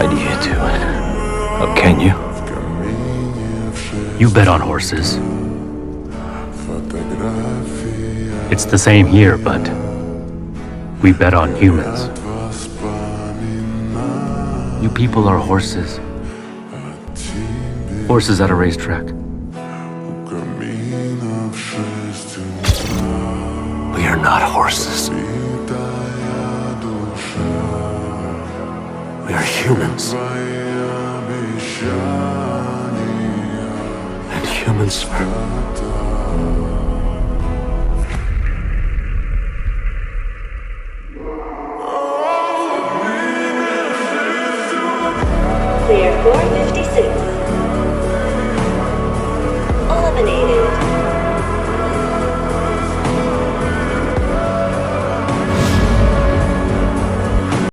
idea to it. Oh, can you? You bet on horses. It's the same here, but we bet on humans. You people are horses. Horses at a racetrack. We are not horses. We are humans. And humans are... Clear 456.